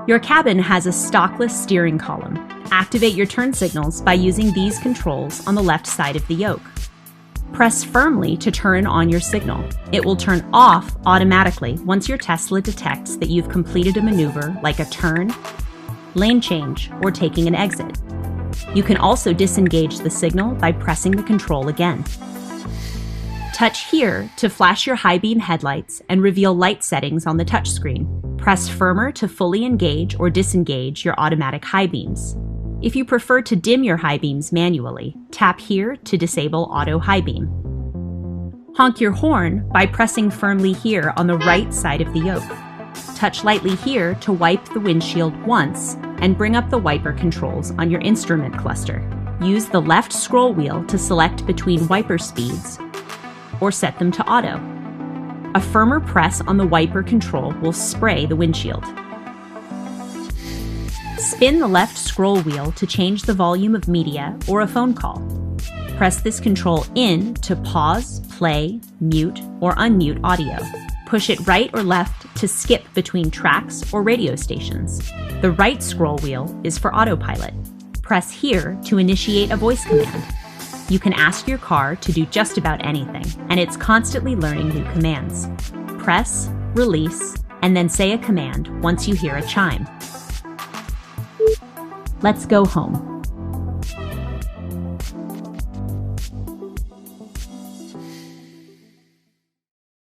Your cabin has a stockless steering column. Activate your turn signals by using these controls on the left side of the yoke. Press firmly to turn on your signal. It will turn off automatically once your Tesla detects that you've completed a maneuver like a turn, lane change, or taking an exit. You can also disengage the signal by pressing the control again. Touch here to flash your high beam headlights and reveal light settings on the touchscreen. Press firmer to fully engage or disengage your automatic high beams. If you prefer to dim your high beams manually, tap here to disable auto high beam. Honk your horn by pressing firmly here on the right side of the yoke. Touch lightly here to wipe the windshield once and bring up the wiper controls on your instrument cluster. Use the left scroll wheel to select between wiper speeds or set them to auto. A firmer press on the wiper control will spray the windshield. Spin the left scroll wheel to change the volume of media or a phone call. Press this control in to pause, play, mute, or unmute audio. Push it right or left to skip between tracks or radio stations. The right scroll wheel is for autopilot. Press here to initiate a voice command. You can ask your car to do just about anything, and it's constantly learning new commands. Press, release, and then say a command once you hear a chime. Let's go home.